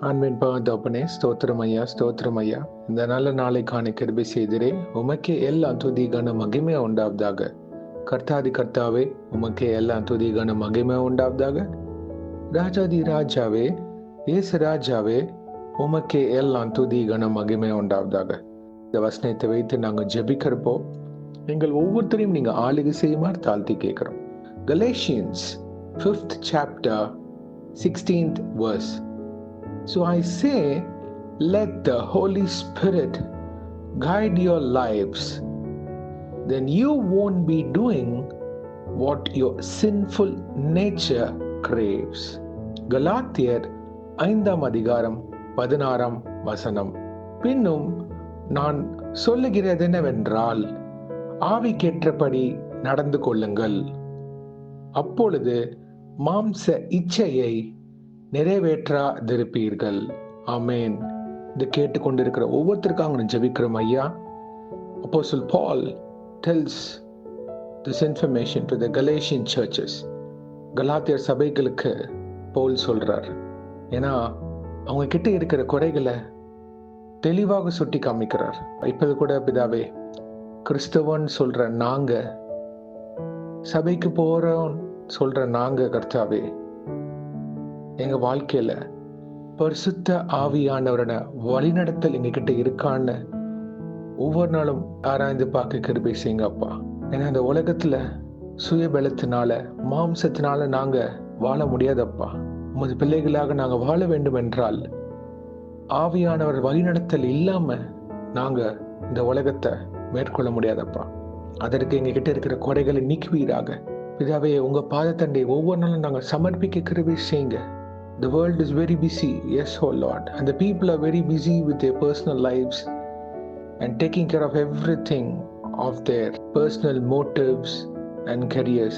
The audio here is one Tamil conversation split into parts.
அன்பின் தகப்பனே, ஸ்தோத்திரம் ஐயா, ஸ்தோத்திரம் ஐயா. இந்த நல்ல நாளைக்கான கிருபை செய்திரே. உமக்கே எல்லாம் துதி கன மகிமை உண்டாவதாக. கர்த்தாதி கர்த்தாவே, உமக்கே எல்லாம் துதி கன மகிமை உண்டாவதாக. ராஜாதி ராஜாவே, இயேசு ராஜாவே, உமக்கே எல்லாம் துதி கன மகிமை உண்டாவதாக. இந்த வசனத்தை வைத்து நாங்கள் ஜெபிக்கிறப்போ எங்கள் ஒவ்வொருத்தரையும் நீங்க ஆளுகை செய்யுமாறு தாழ்த்தி கேட்கிறோம். Galatians 5th chapter 16th verse. So I say, let the Holy Spirit guide your lives. Then you won't be doing what your sinful nature craves. கலாத்தியர் 5ஆம் அதிகாரம் 16ஆம் வசனம். பின்னும் நான் சொல்லுகிறது என்னவென்றால், ஆவிக்கேற்றபடி நடந்து கொள்ளுங்கள், அப்பொழுது மாம்ச இச்சையை நிறைவேற்றாதிருப்பீர்கள். ஆமேன். இதை கேட்டுக்கொண்டிருக்கிற ஒவ்வொருத்தருக்காக ஜெபிக்கிறோம் ஐயா. Apostle Paul tells this information to the Galatian churches. கலாத்தியர் சபைகளுக்கு பவுல் சொல்றார். ஏன்னா அவங்க கிட்ட இருக்கிற குறைகளை தெளிவாக சுட்டி காமிக்கிறார். இப்போது கூட பிதாவே, கிறிஸ்தவன் சொல்ற நாங்க, சபைக்கு போறோம் சொல்ற நாங்க, கர்த்தாவே, எங்க வாழ்க்கையில பரிசுத்த ஆவியானவரோட வழிநடத்தல் எங்க கிட்ட இருக்கான்னு ஒவ்வொரு நாளும் ஆராய்ந்து பார்க்க கிருபை செய்யுங்க அப்பா. ஏன்னா இந்த உலகத்துல சுயபலத்தினால மாம்சத்தினால நாங்க வாழ முடியாதப்பா. உமது பிள்ளைகளாக நாங்க வாழ வேண்டும் என்றால் ஆவியானவர் வழிநடத்தல் இல்லாம நாங்க இந்த உலகத்தை மேற்கொள்ள முடியாதப்பா. அதற்கு எங்க கிட்ட இருக்கிற குறைகளை நீக்குவீராக. பிதாவே, உங்க பாதத்தண்டை ஒவ்வொரு நாளும் நாங்க சமர்ப்பிக்க கிருபை செய்யுங்க. The world is very busy, yes, oh Lord, and the people are very busy with their personal lives and taking care of everything of their personal motives and careers.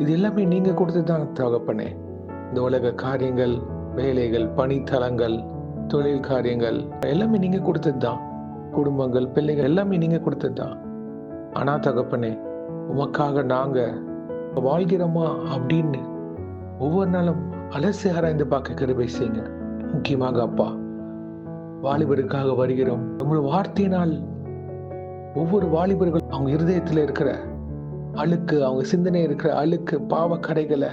இது எல்லாமே நீங்க கொடுத்துதான் தகப்பனே. இந்த உலக காரியங்கள், வேலைகள், பணித்தலங்கள், தொழில் காரியங்கள் எல்லாமே நீங்க கொடுத்ததுதான். குடும்பங்கள், பிள்ளைகள் எல்லாமே நீங்க கொடுத்ததுதான். ஆனா தகப்பனே, உமக்காக நாங்க வாழ்கிறோமா அப்படின்னு ஒவ்வொரு நாளும் அலசி ஆராய்ந்து பார்க்க கிருபை செய்யுங்க. முக்கியமாக அப்பா, வாலிபருக்காக வருகிறோம். நம்முடைய வார்த்தையினால் ஒவ்வொரு வாலிபர்கள் அவங்க இருதயத்துல இருக்கிற அழுக்கு, அவங்க சிந்தனை இருக்கிற அழுக்கு, பாவ கரைகளை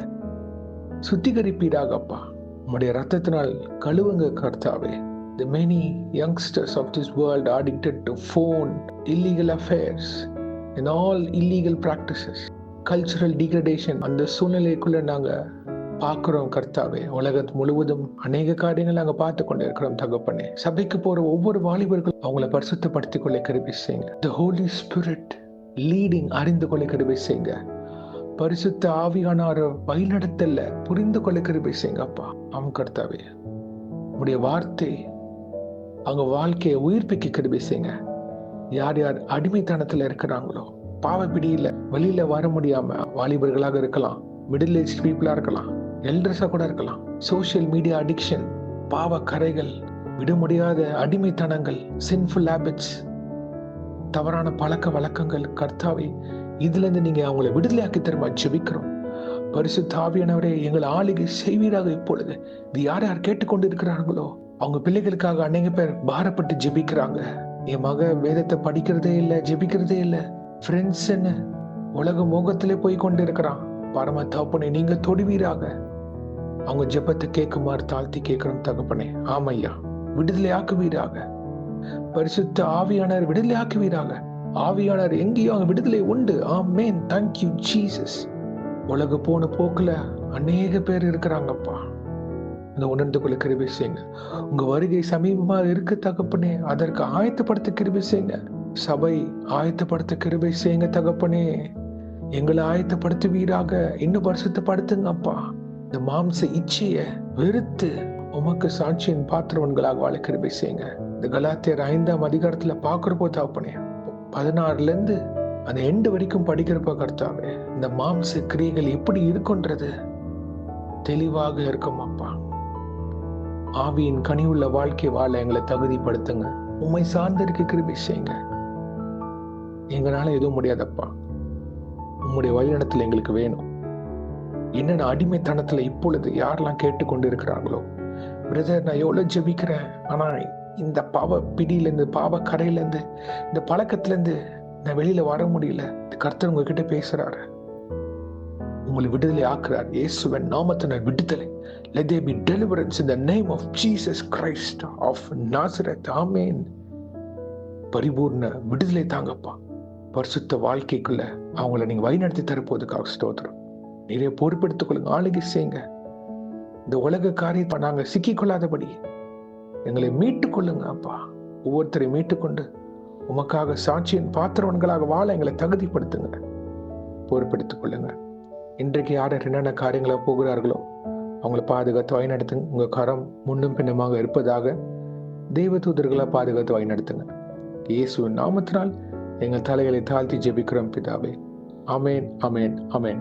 சுத்திகரிப்பீராக அப்பா. உம்முடைய ரத்தத்தினால் கழுவுங்க கர்த்தாவே. The many youngsters of this world are addicted to phone, illegal affairs and all illegal practices, cultural degradation. அந்த சூழ்நிலைக்குள்ள நாங்க பார்க்கிறோம் கர்த்தாவே. உலகத்து முழுவதும் அநேக காரியங்கள் நாங்க பார்த்து கொண்டு இருக்கிறோம் தகப்பனே. சபைக்கு போற ஒவ்வொரு வாலிபர்களும் அவங்களை பரிசுத்தப்படுத்திக் கொள்ள கிருபை செய்யுங்க. The Holy Spirit leading அறிந்து கொள்ள கிருபை செய்யுங்க. பரிசுத்த ஆவியானவர் வழிநடத்தல்ல புரிந்து கொள்ள கிருபை செய்யுங்க அப்பா. ஆம் கர்த்தாவே, உடைய வார்த்தை அவங்க வாழ்க்கையை உயிர்ப்பிக்க கிருபை செய்யுங்க. யார் யார் அடிமைத்தனத்துல இருக்கிறாங்களோ, பாவ பிடியில வெளியில வர முடியாம, வாலிபர்களாக இருக்கலாம், மிடில் ஏஜ் பீப்புளா இருக்கலாம், எல்டர்ஸா கூட இருக்கலாம், சோசியல் மீடியா அடிக்ஷன், பாவ கரைகள், விட முடியாத அடிமைத்தனங்கள், சின்ஃபுல் ஹேபிட்ஸ், தவறான பழக்க வழக்கங்கள், கர்த்தாவே, இதுல இருந்து நீங்க அவங்களை விடுதலையாக்கி தருமா ஜெபிக்கிறோம். பரிசுத்த ஆவியானவரே, எங்களை ஆளுகை செய்வீராக. இப்பொழுது இது யார் யார் கேட்டுக்கொண்டு இருக்கிறார்களோ அவங்க பிள்ளைகளுக்காக அநேக பேர் பாரப்பட்டு ஜெபிக்கிறாங்க. என் மக வேதத்தை படிக்கிறதே இல்லை, ஜெபிக்கிறதே இல்லை, ஃப்ரெண்ட்ஸ் என்ன உலக மோகத்திலே போய் கொண்டு இருக்கிறான். பரம தகப்பனே, நீங்க தொடுவீராக. அவங்க ஜெபத்தை கேட்குமாறு தாழ்த்தி கேட்கிறோம் தகப்பனே. ஆமையா, விடுதலை ஆக்குவீராக. பரிசுத்த ஆவியானவர் விடுதலை ஆக்குவீராக. ஆவியானவர் எங்கேயோ அங்க விடுதலை உண்டு. ஆமேன். Thank you Jesus. உலக போன போக்குல அநேக பேர் இருக்கிறாங்கப்பா. இந்த உணர்ந்து கொள்ள கிருபை செய்யுங்க. உங்க வருகை சமீபமா இருக்க தகப்பனே, அதற்கு ஆயத்தப்படுத்த கிருபை செய்யுங்க. சபை ஆயத்தப்படுத்த கிருபை செய்யுங்க தகப்பனே. எங்களை ஆயத்தப்படுத்துவீராக. இன்னும் பரிசுத்தப்படுத்துங்க அப்பா. இந்த மாம்ச இச்சைய வெறுத்து உமக்கு சாட்சியின் பாத்திரவன்களாக வாழ கிருபை செய்யுங்க. இந்த கலாத்தியர் 5ஆம் அதிகாரத்துல பாக்குறப்போ தகப்பனே, 16ல இருந்து அந்த எண்டு வரைக்கும் படிக்கிறப்ப கர்த்தாவே, இந்த மாம்ச கிரியைகள் எப்படி இருக்குன்றது தெளிவாக இருக்கும் அப்பா. ஆவியின் கனிவுள்ள வாழ்க்கை வாழ எங்களை தகுதிப்படுத்துங்க. உம்மை சார்ந்திருக்க கிருபை செய்யுங்க. எங்களால எதுவும் முடியாதப்பா. உம்முடைய வழிநடத்தல் எங்களுக்கு வேணும். என்னென்ன அடிமைத்தனத்துல இப்பொழுது யாரெல்லாம் கேட்டுக்கொண்டு இருக்கிறாங்களோ, பிரதர் நான் எவ்வளோ ஜெபிக்கிறேன், ஆனா இந்த பாவ பிடியிலேருந்து, பாவ கரையிலேருந்து, இந்த பழக்கத்திலேருந்து நான் வெளியில வர முடியல. இந்த கர்த்தர் உங்ககிட்ட பேசுறாரு, உங்களை விடுதலை ஆக்குறார். இயேசுவின் நாமத்தினால் விடுதலை. Let there be deliverance in the name of Jesus Christ of Nazareth. ஆமென். பரிபூர்ண விடுதலை தாங்கப்பா. பரிசுத்த வாழ்க்கைக்குள்ள அவங்கள நீங்க வழிநடத்தி தரப்போதுக்காக ஸ்தோத்திரம். நிறைய பொறுப்பெடுத்துக் கொள்ளுங்க, ஆளுகை செய்யுங்க. இந்த உலக காரியத்தை நாங்க சிக்கிக்கொள்ளாதபடி எங்களை மீட்டுக் கொள்ளுங்க அப்பா. ஒவ்வொருத்தரையும் மீட்டுக்கொண்டு உமக்காக சாட்சியின் பாத்திரவன்களாக வாழ எங்களை தகுதிப்படுத்துங்க, பொறுப்பெடுத்துக் கொள்ளுங்க. இன்றைக்கு யார் என்னென்ன காரியங்களை போகிறார்களோ அவங்களை பாதுகாத்து வழிநடத்துங்க. உங்க கரம் முன்னும் பின்னமாக இருப்பதாக தெய்வ தூதர்களை பாதுகாத்து வழிநடத்துங்க. இயேசுவின் நாமத்தினால் எங்கள் தலைகளை தாழ்த்தி ஜெபிக்கிறோம் பிதாவே. ஆமேன், ஆமேன், ஆமேன்.